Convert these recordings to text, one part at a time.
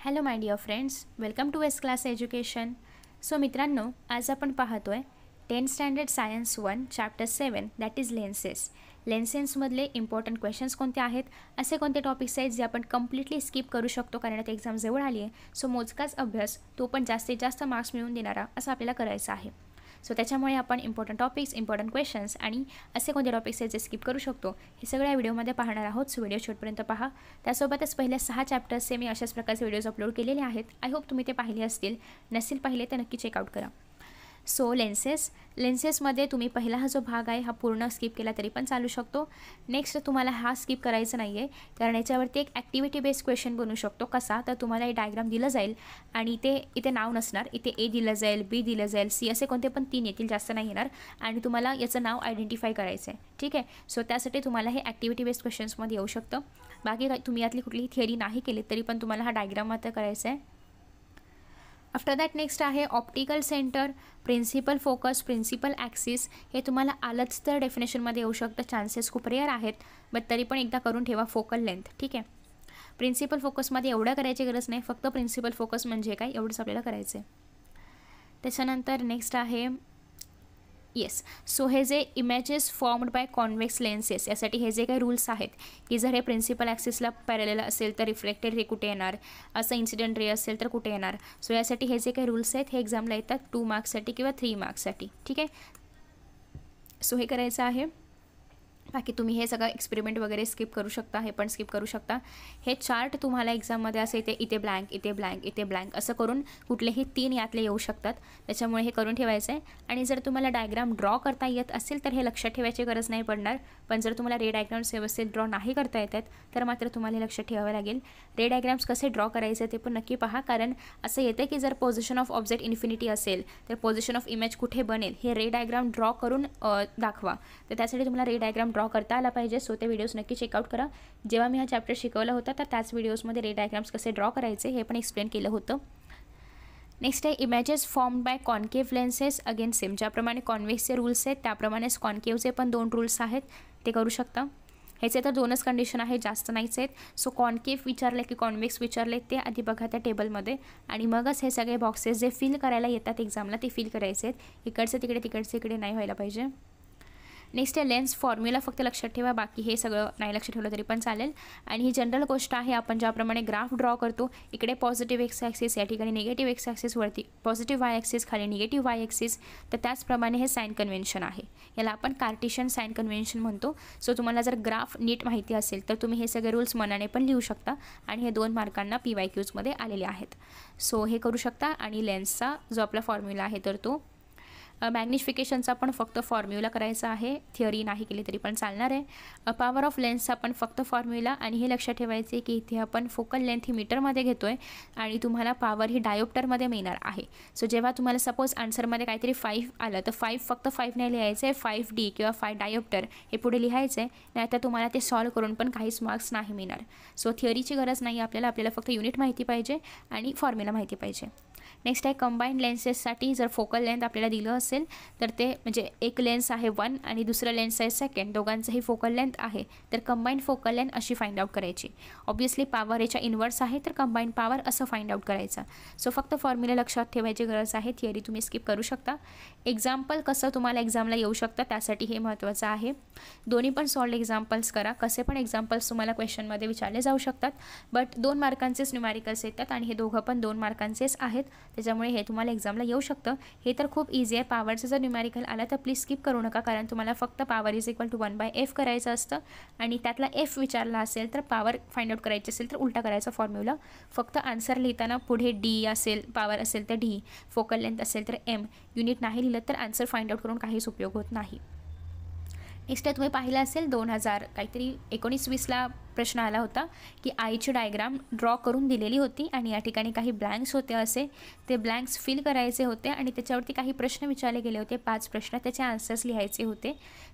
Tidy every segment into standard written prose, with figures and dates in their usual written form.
Hello my dear friends, welcome to S class education. So मित्रांनो, आज आपण पाहतो आहे 10th standard science 1 chapter 7 that is lenses. लेन्सेसमधले इम्पॉर्टंट क्वेश्चन्स कोणते आहेत, असे कोणते टॉपिक्स आहेत जे आपण कम्प्लिटली स्किप करू शकतो कारण आता एक्झाम जवळ आली आहे. सो मोजकाच अभ्यास, तो पण जास्तीत जास्त मार्क्स मिळवून देणारा असं आपल्याला करायचं आहे. सो त्याच्यामुळे आपण इम्पॉर्टंट टॉपिक्स, इम्पॉर्टंट क्वेश्चन्स आणि असे कोणते टॉपिक्स आहेत जे स्किप करू शकतो हे सगळ्या व्हिडिओमध्ये पाहणार आहोत. सो व्हिडिओ शेवटपर्यंत पहा. त्यासोबतच पहिल्या 6 चॅप्टर्सचे मी अशाच प्रकारचे व्हिडिओज अपलोड केलेले आहेत. आय होप तुम्ही ते पाहिले असतील. नसेल पाहिले तर नक्की चेकआउट करा. सो लेन्सेसमध्ये तुम्ही पहिला हा जो भाग आहे हा पूर्ण स्किप केला तरी पण चालू शकतो. नेक्स्ट तुम्हाला हा स्किप करायचा नाही आहे कारण याच्यावरती एक ॲक्टिव्हिटी बेस्ड क्वेश्चन बनू शकतो. कसा तर तुम्हाला हे डायग्राम दिलं जाईल आणि इथे नाव नसणार, इथे ए दिलं जाईल, बी दिलं जाईल, सी असे कोणते पण 3 येतील, जास्त नाही येणार आणि तुम्हाला याचं नाव आयडेंटिफाय करायचं आहे. ठीक आहे. सो त्यासाठी तुम्हाला हे ॲक्टिव्हिटी बेस्ड क्वेश्चन्समध्ये येऊ शकतं. बाकी तुम्ही यातली कुठलीही थिअरी नाही केली तरी पण तुम्हाला हा डायग्राम मात्र करायचा आहे. आफ्टर दॅट नेक्स्ट आहे optical centre, principal focus, principal axis. हे तुम्हाला आलंच तर डेफिनेशनमध्ये येऊ शकतं. चान्सेस खूप रेअर आहेत, बट तरी पण एकदा करून ठेवा. फोकल लेंथ, ठीक आहे. प्रिन्सिपल फोकसमध्ये एवढं करायची गरज नाही, फक्त प्रिन्सिपल फोकस म्हणजे काय एवढंच आपल्याला करायचं आहे. त्याच्यानंतर नेक्स्ट आहे सो हे जे images formed by convex lenses, यासाठी हे जे काही रूल्स आहेत की जर हे प्रिन्सिपल ॲक्सिसला पॅरलल असेल तर रिफ्लेक्टेड रे कुठे येणार, असं इन्सिडेंट रे असेल तर कुठे येणार. सो यासाठी हे जे काही रूल्स आहेत हे एक्झामला येतात 2 मार्क्ससाठी किंवा 3 मार्क्ससाठी. ठीक आहे. सो हे करायचं आहे. बाकी तुम्ही हे सगळं एक्सपेरिमेंट वगैरे स्किप करू शकता, हे पण स्किप करू शकता. हे चार्ट तुम्हाला एक्झाममध्ये असं इथे ब्लँक, इथे ब्लँक, इथे ब्लँक असं करून कुठलेही 3 यातले येऊ शकतात. त्याच्यामुळे हे करून ठेवायचं आहे. आणि जर तुम्हाला डायग्राम ड्रॉ करता येत असेल तर हे लक्षात ठेवायची गरज नाही पडणार. पण जर तुम्हाला रे डायग्राम्स व्यवस्थित ड्रॉ नाही करता येतात तर मात्र तुम्हाला हे लक्षात ठेवावं लागेल. रे डायग्राम्स कसे ड्रॉ करायचे ते पण नक्की पहा, कारण असं येतं की जर पोझिशन ऑफ ऑब्जेक्ट इन्फिनिटी असेल तर पोझिशन ऑफ इमेज कुठे बनेल हे रे डायग्राम ड्रॉ करून दाखवा. तर त्यासाठी तुम्हाला रे डायग्राम ड्रॉ करता आला पाहिजे. सो ते व्हिडिओज नक्की चेकआउट करा. जेव्हा मी हा चॅप्टर शिकवला होता तर त्याच व्हिडिओजमध्ये रे डायग्राम्स कसे ड्रॉ करायचे हे पण एक्सप्लेन केलं होतं. नेक्स्ट आहे images formed by concave lenses. Again same, ज्याप्रमाणे कॉन्व्हेक्सचे रूल्स आहेत त्याप्रमाणेच कॉन्केव्हचे पण 2 रूल्स आहेत, ते करू शकता. ह्याचे तर 2च कंडिशन आहेत, जास्त नाहीच आहेत. सो कॉन्केव्ह विचारले की कॉन्व्हेक्स विचारले ते आधी बघा त्या टेबलमध्ये आणि मगच हे सगळे बॉक्सेस जे फिल करायला येतात एक्झामला ते फिल करायचे आहेत. इकडचे तिकडे, तिकडचे इकडे नाही व्हायला पाहिजे. नेक्स्ट आहे लेन्स फॉर्म्युला, फक्त लक्षात ठेवा. बाकी हे सगळं नाही लक्षात ठेवलं तरी पण चालेल. आणि ही जनरल गोष्ट आहे, आपण ज्याप्रमाणे ग्राफ ड्रॉ करतो, इकडे पॉझिटिव्ह एक्स ॲक्सिस, या ठिकाणी निगेटिव्ह एक्स ॲक्सिस, वरती पॉझिटिव्ह वाय ॲक्सिस, खाली निगेटिव्ह वाय ॲक्सिस. तर त्याचप्रमाणे हे साइन कन्व्हेन्शन आहे. याला आपण कार्टेशियन साइन कन्व्हेन्शन म्हणतो. सो तुम्हाला जर ग्राफ नीट माहिती असेल तर तुम्ही हे सगळे रूल्स मनाने पण लिहू शकता आणि हे 2 मार्कांना PYQजमध्ये आलेले आहेत. सो हे करू शकता. आणि लेन्सचा जो आपला फॉर्म्युला आहे तर तो मॅग्निफिकेशनचा पण फक्त फॉर्म्युला करायचा आहे, थिअरी नाही केली तरी पण चालणार आहे. पॉवर ऑफ लेन्सचा पण फक्त फॉर्म्युला. आणि हे लक्षात ठेवायचे आहे की इथे आपण फोकल लेंथ ही मीटरमध्ये घेतो आहे आणि तुम्हाला पॉवर ही डायोप्टरमध्ये मिळणार आहे. सो जेव्हा तुम्हाला सपोज आन्सरमध्ये काहीतरी 5 आलं तर 5 फक्त 5 नाही लिहायचं आहे, 5D किंवा 5 डायोप्टर हे पुढे लिहायचं आहे, नाहीतर तुम्हाला ते सॉल्व करून पण काहीच मार्क्स नाही मिळणार. सो थिअरीची गरज नाही आपल्याला फक्त युनिट माहिती पाहिजे आणि फॉर्म्युला माहिती पाहिजे. नेक्स्ट आहे कंबाईंड लेन्सेससाठी जर फोकल लेंथ आपल्याला दिलं असेल तर ते म्हणजे एक लेन्स आहे 1 आणि दुसरं लेन्स आहे 2, दोघांचंही फोकल लेंथ आहे तर कंबाईंड फोकल लेंथ अशी फाइंड आउट करायची. ऑब्व्हियसली पॉवर याच्या इन्व्हर्स आहे तर कंबाईंड पॉवर असं फाइंड आउट करायचं. सो फक्त फॉर्म्युला लक्षात ठेवायची गरज आहे, थिअरी तुम्ही स्किप करू शकता. एक्झाम्पल कसं तुम्हाला एक्झामला येऊ शकतं त्यासाठी हे महत्त्वाचं आहे. दोन्ही पण सॉल्ड एक्झाम्पल्स करा. कसे पण एक्झाम्पल्स तुम्हाला क्वेश्चनमध्ये विचारले जाऊ शकतात, बट 2 मार्कांचेच न्यूमॅरिकल्स येतात आणि हे दोघं पण 2 मार्कांचेच आहेत. त्याच्यामुळे हे तुम्हाला एक्झामला येऊ शकतं. हे तर खूप इझी आहे. पॉवरचं जर न्यूमॅरिकल आला तर प्लीज स्किप करू नका, कारण तुम्हाला फक्त power is equal to 1/f करायचं असतं आणि त्यातला f विचारला असेल तर पॉवर फाइंड आउट करायची असेल तर उलटा करायचा फॉर्म्युला. फक्त आन्सर लिहिताना पुढे D असेल, पॉवर असेल तर D, फोकल लेंथ असेल तर M, युनिट नाही लिहिलं तर आन्सर फाइंड आउट करून काहीच उपयोग होत नाही. नेक्स्ट आहे, तुम्ही पाहिलं असेल 2019-20ला प्रश्न आला होता की आईची डायग्राम ड्रॉ करून दिलेली होती आणि या ठिकाणी काही ब्लँक्स होते, असे ते ब्लँक्स फिल करायचे होते आणि त्याच्यावरती काही प्रश्न विचारले गेले होते, 5 प्रश्न, त्याचे आन्सर्स लिहायचे होते.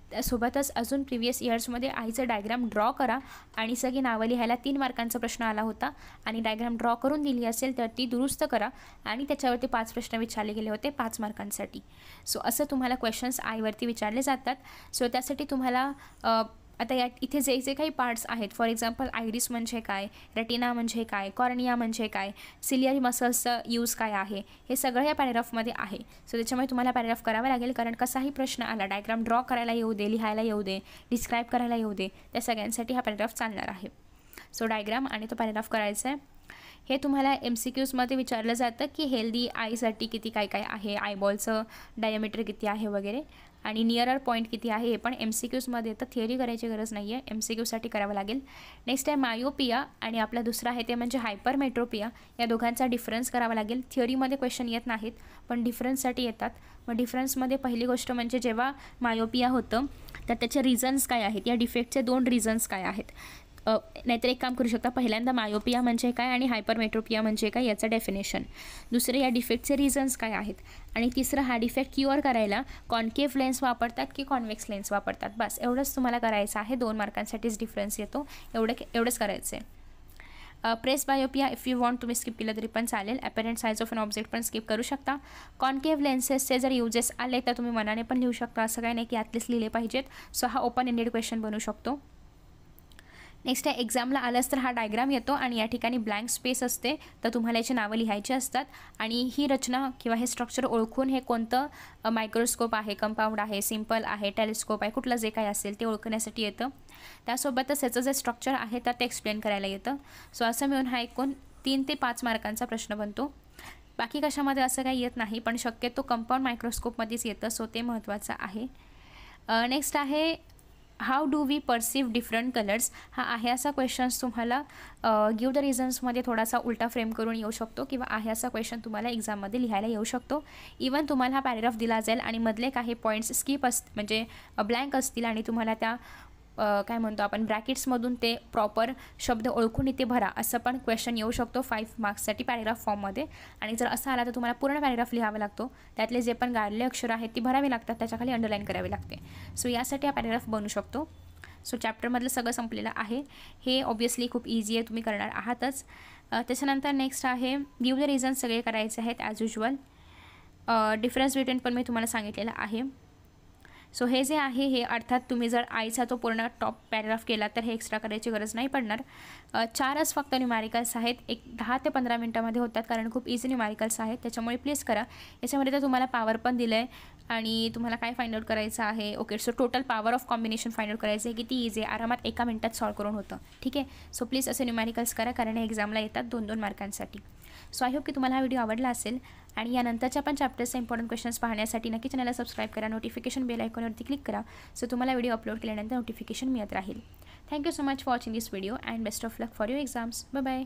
त्यासोबतच अजून प्रिव्हियस इयर्समध्ये आईचं डायग्राम ड्रॉ करा आणि सगळी नावं लिहायला 3 मार्कांचा प्रश्न आला होता आणि डायग्राम ड्रॉ करून दिली असेल तर ती दुरुस्त करा आणि त्याच्यावरती 5 प्रश्न विचारले गेले होते 5 मार्कांसाठी. सो असं तुम्हाला क्वेश्चन्स आईवरती विचारले जातात. सो त्यासाठी तुम्हाला आता या इथे जे जे काही पार्ट्स आहेत, फॉर एक्झाम्पल आयरिस म्हणजे काय, रेटिना म्हणजे काय, कॉर्निया म्हणजे काय, सिलिअरी मसल्सचा यूज काय आहे, हे सगळं या पॅरेग्राफमध्ये आहे. सो त्याच्यामुळे तुम्हाला पॅरेग्राफ करावा लागेल, कारण कसाही प्रश्न आला, डायग्राम ड्रॉ करायला येऊ दे, लिहायला येऊ दे, डिस्क्राईब करायला येऊ दे, त्या सगळ्यांसाठी हा पॅरेग्राफ चालणार आहे. सो डायग्राम आणि तो पॅरेग्राफ करायचा आहे. हे तुम्हाला MCQजमध्ये विचारलं जातं की हेल्दी आईसाठी किती काय काय आहे, आयबॉलचं डायमीटर किती आहे वगैरे, आणि नियरर पॉईंट किती आहे हे पण MCQजमध्ये येतं. थिअरी करायची गरज नाही आहे, MCQसाठी करावं लागेल. नेक्स्ट आहे मायोपिया आणि आपला दुसरा आहे ते म्हणजे हायपरमेट्रोपिया. या दोघांचा डिफरन्स करावा लागेल. थिअरीमध्ये क्वेश्चन येत नाहीत पण डिफरन्ससाठी येतात. मग डिफरन्समध्ये पहिली गोष्ट म्हणजे जेव्हा मायोपिया होतं तर त्याचे रिझन्स काय आहेत, या डिफेक्टचे 2 रिझन्स काय आहेत. नाहीतर एक काम करू शकता, पहिल्यांदा मायोपिया म्हणजे काय आणि हायपरमेट्रोपिया म्हणजे काय याचं डेफिनेशन, दुसरे या डिफेक्टचे रिझन्स काय आहेत, आणि तिसरं हा डिफेक्ट क्युअर करायला कॉन्केव्ह लेन्स वापरतात की कॉन्व्हेक्स लेन्स वापरतात. बस एवढंच तुम्हाला करायचं आहे. 2 मार्कांसाठीच डिफरन्स येतो, एवढंच करायचं आहे. प्रेस बायोपिया इफ यू वॉन्ट तुम्ही स्किप केलं तरी पण चालेल. अपॅरंट साईज ऑफ एन ऑब्जेक्ट पण स्किप करू शकता. कॉन्केव्ह लेन्सेसचे जर युजेस आले तर तुम्ही मनाने पण लिहू शकता, असं काही नाही की यातलेच लिहिले पाहिजेत. सो हा ओपन एंडेड क्वेश्चन बनू शकतो. नेक्स्ट आहे एक्झामला आलंच तर हा डायग्राम येतो आणि या ठिकाणी ब्लँक स्पेस असते, तर तुम्हाला याची नावं लिहायची असतात. आणि ही रचना किंवा हे स्ट्रक्चर ओळखून हे कोणतं मायक्रोस्कोप आहे, कंपाऊंड आहे, सिम्पल आहे, टेलिस्कोप आहे, कुठलं जे काही असेल ते ओळखण्यासाठी येतं. त्यासोबतच याचं जे स्ट्रक्चर आहे तर ते एक्सप्लेन करायला येतं. सो असं मिळून हा एकूण 3 ते 5 मार्कांचा प्रश्न बनतो. बाकी कशामध्ये असं काही येत नाही, पण शक्यतो कंपाऊंड मायक्रोस्कोपमध्येच येतं, सो ते महत्त्वाचं आहे. नेक्स्ट आहे how do we perceive different colours. हा आहे असा क्वेश्चन्स तुम्हाला गिव्ह द रिझन्समध्ये थोडासा उलटा फ्रेम करून येऊ शकतो, किंवा आहे असा क्वेश्चन तुम्हाला एक्झाममध्ये लिहायला येऊ शकतो. इवन तुम्हाला हा पॅरेग्राफ दिला जाईल आणि मधले काही पॉईंट्स स्किप म्हणजे ब्लँक असतील आणि तुम्हाला त्या काय म्हणतो आपण ब्रॅकेट्समधून ते प्रॉपर शब्द ओळखून इथे भरा, असं पण क्वेश्चन येऊ शकतो 5 मार्क्ससाठी पॅरेग्राफ फॉर्ममध्ये. आणि जर असं आला तर तुम्हाला पूर्ण पॅरेग्राफ लिहावा लागतो, त्यातले जे पण गाडले अक्षर आहेत ती भरावी लागतात, त्याच्याखाली अंडरलाईन करावी लागते. सो यासाठी हा पॅरेग्राफ बनू शकतो. सो चॅप्टरमधलं सगळं संपलेलं आहे. हे ऑब्वियसली खूप इझी आहे, तुम्ही करणार आहातच. त्याच्यानंतर नेक्स्ट आहे गिव्ह द रिझन्स, सगळे करायचे आहेत ॲज युजल. डिफरन्स बिटवीन पण मी तुम्हाला सांगितलेलं आहे. सो हे जे आहे हे अर्थात तुम्ही जर आयचा तो पूर्ण टॉप पॅरेग्राफ केला तर हे एक्स्ट्रा करायची गरज नाही पडणार. 4च फक्त न्यूमॅरिकल्स आहेत, 10 ते 15 मिनटामध्ये होतात, कारण खूप इझी न्यूमॅरिकल्स आहेत, त्याच्यामुळे प्लीज करा. याच्यामध्ये तर तुम्हाला पॉवर पण दिलं आहे आणि तुम्हाला काय फाइंड आउट करायचं आहे. Okay, so total power of combination find out करायचं आहे, किती इझी आहे, आरामात 1 मिनिटात सॉल्व करून होतं. ठीक आहे. सो प्लीज असे न्यूमॅरिकल्स करा, कारण हे एक्झामला येतात 2-2 मार्कांसाठी. सो आय होप की तुम्हाला हा व्हिडिओ आवडला असेल. आणि यानंतरच्या पण चॅप्टर्सचे इम्पॉर्टंट क्वेश्चन्स पाहण्यासाठी नक्की चॅनलला सबस्क्राईब करा, नोटिफिकेशन बेल आयकॉनवरती क्लिक करा, सो तुम्हाला व्हिडिओ अपलोड केल्यानंतर नोटिफिकेशन मिळत राहील. Thank you so much for watching this video and best of luck for your exams. Bye bye.